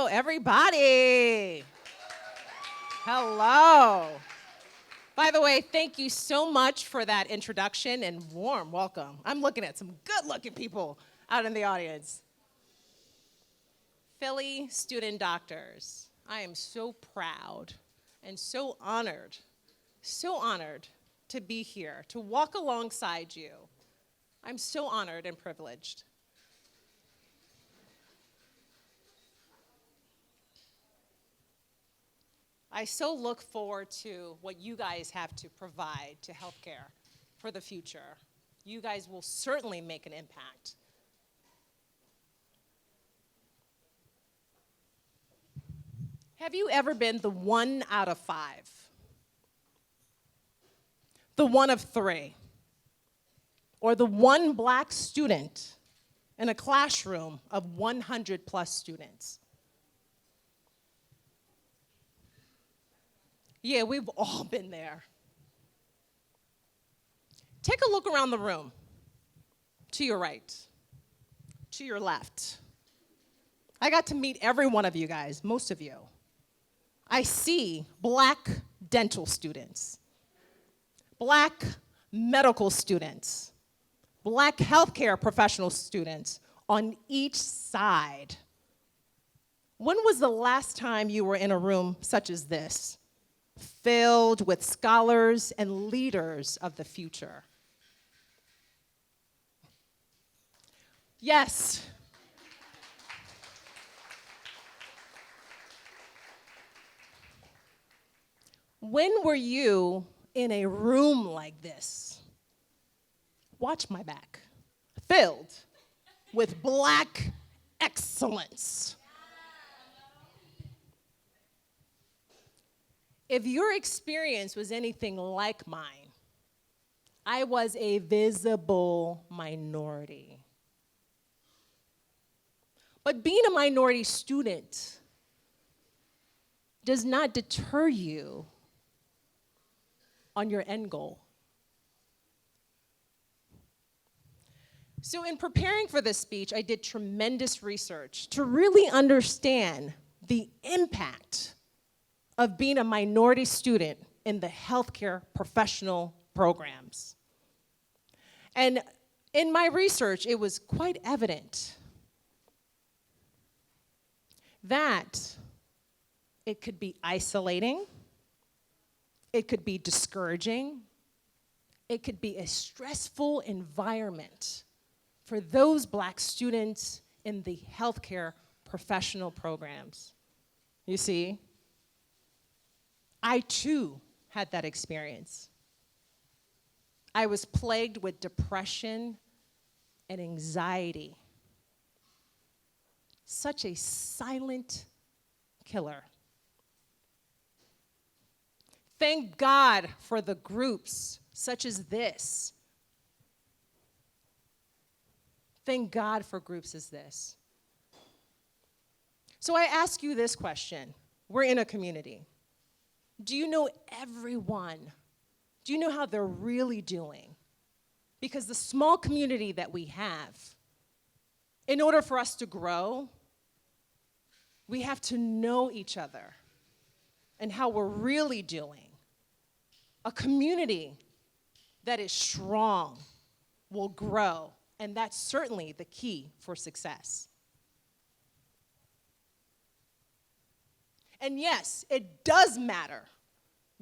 everybody. Hello. By the way, thank you so much for that introduction and warm welcome. I'm looking at some good-looking people out in the audience. Philly student doctors, I am so proud and so honored to be here, to walk alongside you. I'm so honored and privileged. I so look forward to what you guys have to provide to healthcare for the future. You guys will certainly make an impact. Have you ever been the 1 out of 5? The 1 of 3? Or the 1 black student in a classroom of 100 plus students? Yeah, we've all been there. Take a look around the room. To your right, to your left. I got to meet every one of you guys, most of you. I see black dental students, black medical students, black healthcare professional students on each side. When was the last time you were in a room such as this, filled with scholars and leaders of the future? Yes. When were you in a room like this? Watch my back. Filled with black excellence. If your experience was anything like mine, I was a visible minority. But being a minority student does not deter you on your end goal. So in preparing for this speech, I did tremendous research to really understand the impact of being a minority student in the healthcare professional programs. And in my research, it was quite evident that it could be isolating, it could be discouraging, it could be a stressful environment for those black students in the healthcare professional programs. You see? I too had that experience. I was plagued with depression and anxiety. Such a silent killer. Thank God for the groups such as this. Thank God for groups as this. So I ask you this question. We're in a community. Do you know everyone? Do you know how they're really doing? Because the small community that we have, in order for us to grow, we have to know each other and how we're really doing. A community that is strong will grow, and that's certainly the key for success. And yes, it does matter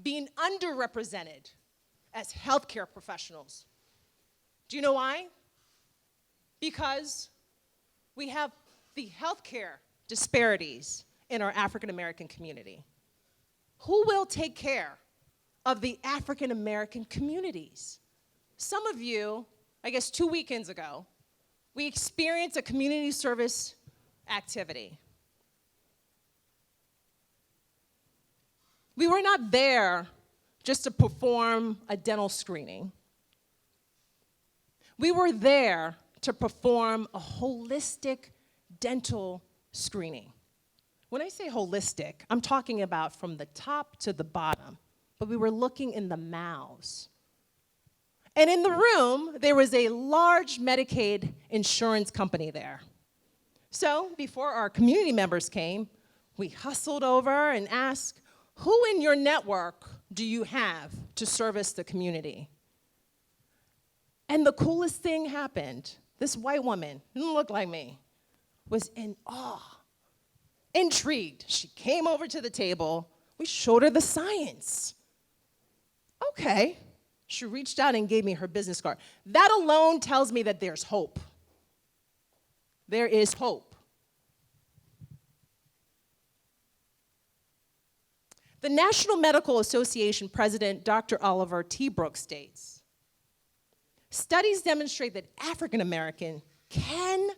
being underrepresented as healthcare professionals. Do you know why? Because we have the healthcare disparities in our African American community. Who will take care of the African American communities? Some of you, I guess 2 weekends ago, we experienced a community service activity. We were not there just to perform a dental screening. We were there to perform a holistic dental screening. When I say holistic, I'm talking about from the top to the bottom, but we were looking in the mouths. And in the room, there was a large Medicaid insurance company there. So before our community members came, We hustled over and asked, who in your network do you have to service the community? And the coolest thing happened. This white woman, didn't look like me, was in awe, intrigued. She came over to the table. We showed her the science. Okay. She reached out and gave me her business card. That alone tells me that there's hope. There is hope. The National Medical Association president, Dr. Oliver T. Brooks, states, studies demonstrate that African American can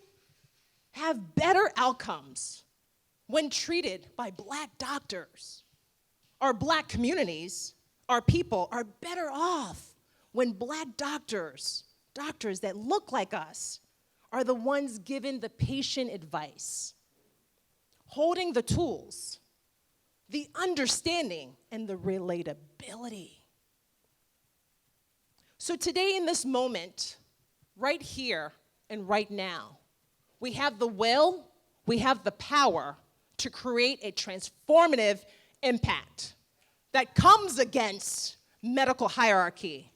have better outcomes when treated by Black doctors. Our Black communities, our people, are better off when Black doctors that look like us, are the ones given the patient advice, holding the tools, the understanding, and the relatability. So today in this moment, right here and right now, we have the will, we have the power to create a transformative impact that comes against medical hierarchy,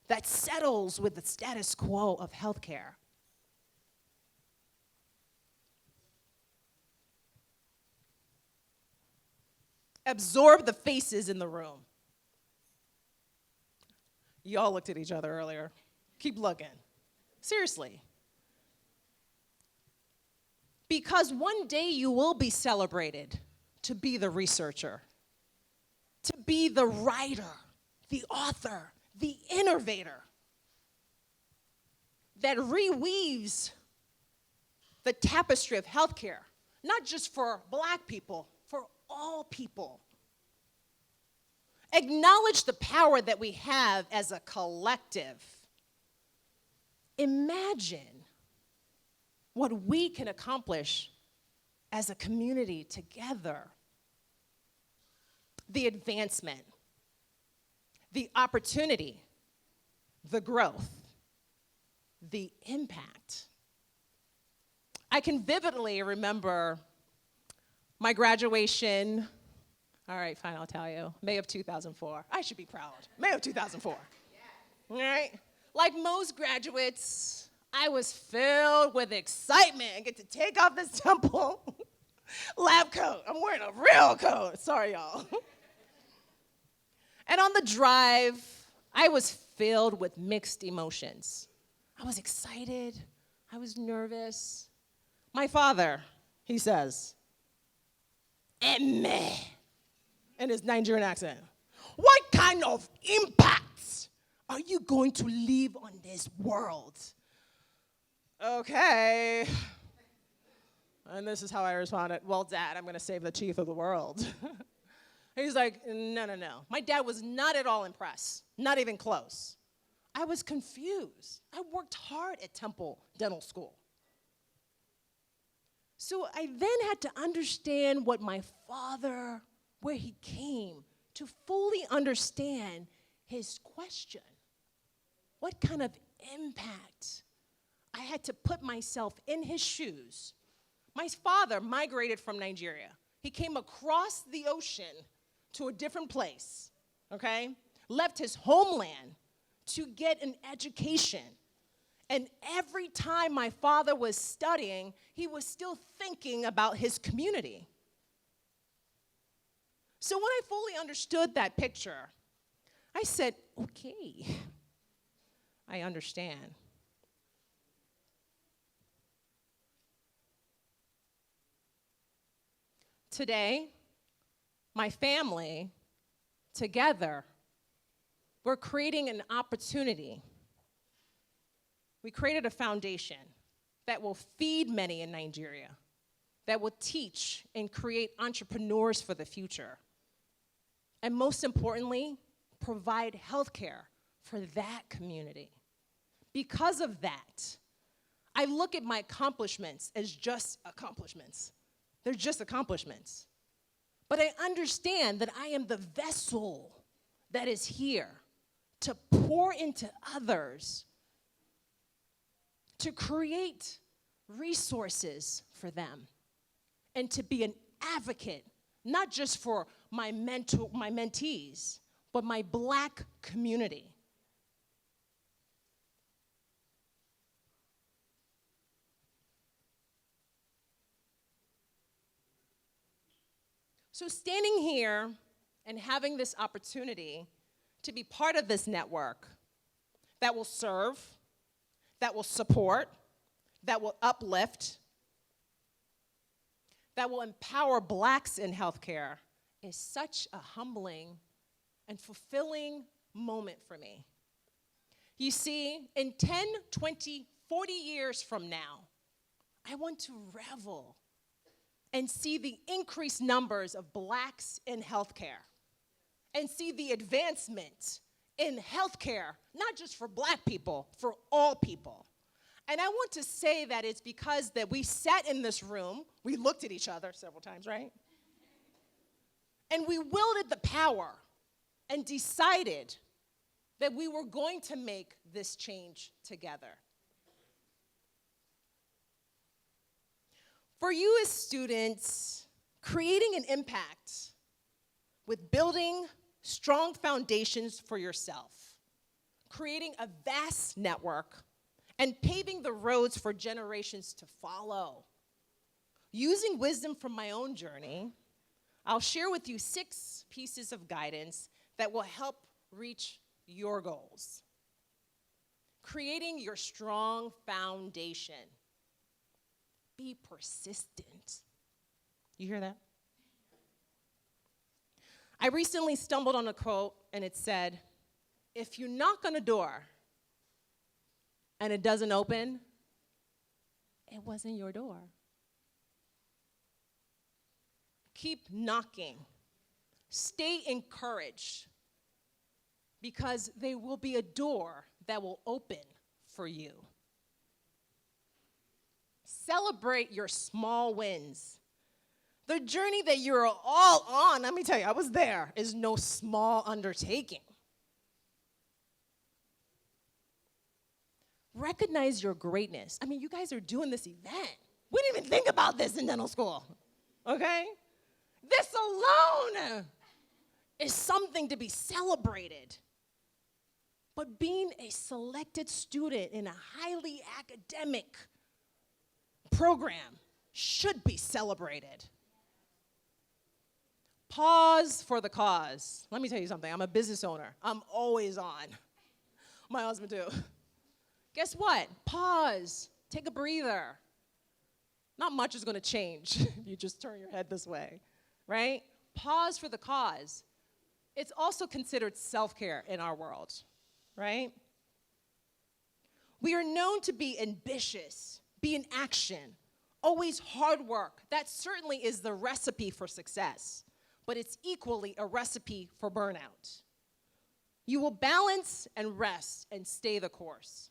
that settles with the status quo of healthcare. Absorb the faces in the room. Y'all looked at each other earlier. Keep looking. Seriously. Because one day you will be celebrated to be the researcher, to be the writer, the author, the innovator that reweaves the tapestry of healthcare, not just for Black people, for all people. Acknowledge the power that we have as a collective. Imagine what we can accomplish as a community together. The advancement, the opportunity, the growth, the impact. I can vividly remember my graduation. All right, fine, I'll tell you. May of 2004. I should be proud. May of 2004. All right? Like most graduates, I was filled with excitement. I get to take off this Temple lab coat. I'm wearing a real coat. Sorry, y'all. And on the drive, I was filled with mixed emotions. I was excited. I was nervous. My father, he says, Emme, in his Nigerian accent, what kind of impact are you going to leave on this world? Okay. And this is how I responded. Well, Dad, I'm going to save the chief of the world. He's like, no. My dad was not at all impressed, not even close. I was confused. I worked hard at Temple Dental School. So I then had to understand what my father, where he came, to fully understand his question. What kind of impact? I had to put myself in his shoes. My father migrated from Nigeria. He came across the ocean to a different place, okay? Left his homeland to get an education. And every time my father was studying, he was still thinking about his community. So when I fully understood that picture, I said, okay, I understand. Today, my family, together, we're creating an opportunity. We created a foundation that will feed many in Nigeria, that will teach and create entrepreneurs for the future, and most importantly, provide healthcare for that community. Because of that, I look at my accomplishments as just accomplishments. They're just accomplishments. But I understand that I am the vessel that is here to pour into others, to create resources for them, and to be an advocate, not just for my mentees, but my Black community. So standing here and having this opportunity to be part of this network that will serve, that will support, that will uplift, that will empower Blacks in healthcare is such a humbling and fulfilling moment for me. You see, in 10, 20, 40 years from now, I want to revel and see the increased numbers of Blacks in healthcare and see the advancement in healthcare, not just for Black people, for all people. And I want to say that it's because that we sat in this room, we looked at each other several times, right? And we wielded the power and decided that we were going to make this change together. For you as students, creating an impact with building strong foundations for yourself, creating a vast network, and paving the roads for generations to follow. Using wisdom from my own journey, I'll share with you 6 pieces of guidance that will help reach your goals. Creating your strong foundation. Be persistent. You hear that? I recently stumbled on a quote, and it said, if you knock on a door and it doesn't open, it wasn't your door. Keep knocking. Stay encouraged, because there will be a door that will open for you. Celebrate your small wins. The journey that you're all on, let me tell you, I was there, is no small undertaking. Recognize your greatness. I mean, you guys are doing this event. We didn't even think about this in dental school, okay? This alone is something to be celebrated. But being a selected student in a highly academic program should be celebrated. Pause for the cause. Let me tell you something. I'm a business owner. I'm always on. My husband too. Guess what? Pause. Take a breather. Not much is going to change if you just turn your head this way, right? Pause for the cause. It's also considered self-care in our world, right? We are known to be ambitious, be in action, always hard work. That certainly is the recipe for success, but it's equally a recipe for burnout. You will balance and rest and stay the course.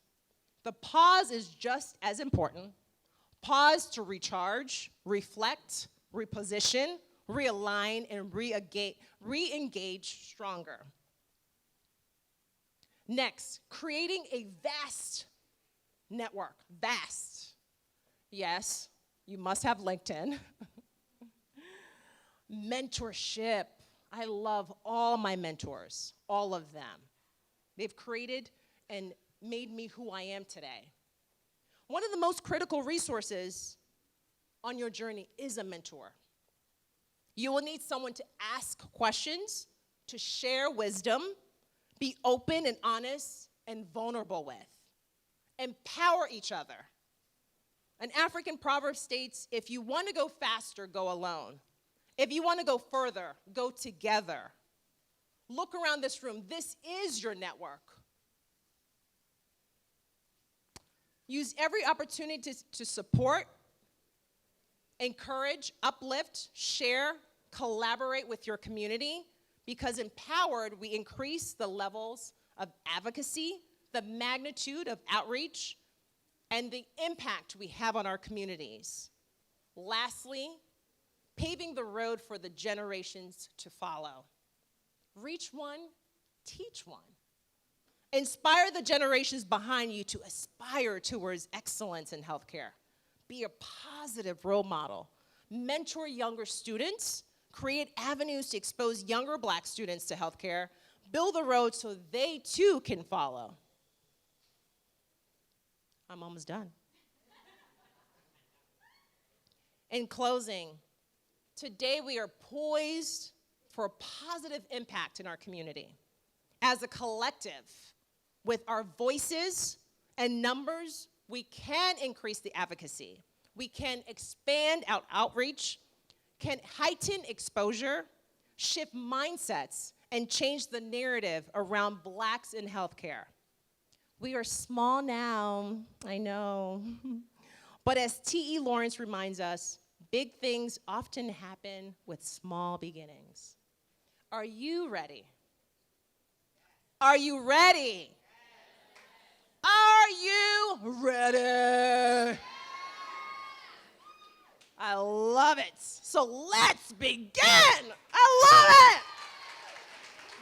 The pause is just as important. Pause to recharge, reflect, reposition, realign, and re-engage stronger. Next, creating a vast network. Vast. Yes, you must have LinkedIn. Mentorship. I love all my mentors, all of them. They've created and made me who I am today. One of the most critical resources on your journey is a mentor. You will need someone to ask questions, to share wisdom, be open and honest and vulnerable with. Empower each other. An African proverb states, if you want to go faster, go alone. If you want to go further, go together. Look around this room. This is your network. Use every opportunity to support, encourage, uplift, share, collaborate with your community, because empowered, we increase the levels of advocacy, the magnitude of outreach, and the impact we have on our communities. Lastly, paving the road for the generations to follow. Reach one, teach one. Inspire the generations behind you to aspire towards excellence in healthcare. Be a positive role model. mentor younger students, create avenues to expose younger Black students to healthcare, build the road so they too can follow. I'm almost done. In closing, today we are poised for a positive impact in our community. As a collective, with our voices and numbers, we can increase the advocacy. We can expand our outreach, can heighten exposure, shift mindsets, and change the narrative around Blacks in healthcare. We are small now, I know. But as T.E. Lawrence reminds us, big things often happen with small beginnings. Are you ready? Are you ready? Are you ready? I love it. So let's begin. I love it.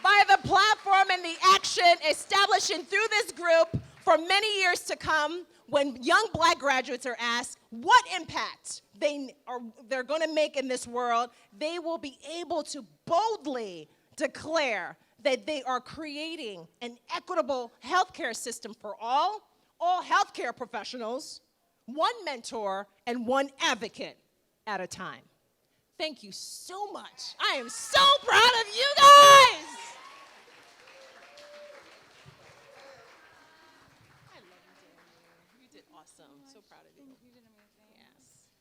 By the platform and the action establishing through this group for many years to come, when young Black graduates are asked what impact they're going to make in this world, they will be able to boldly declare that they are creating an equitable healthcare system for all healthcare professionals, one mentor, and one advocate at a time. Thank you so much. I am so proud of you guys.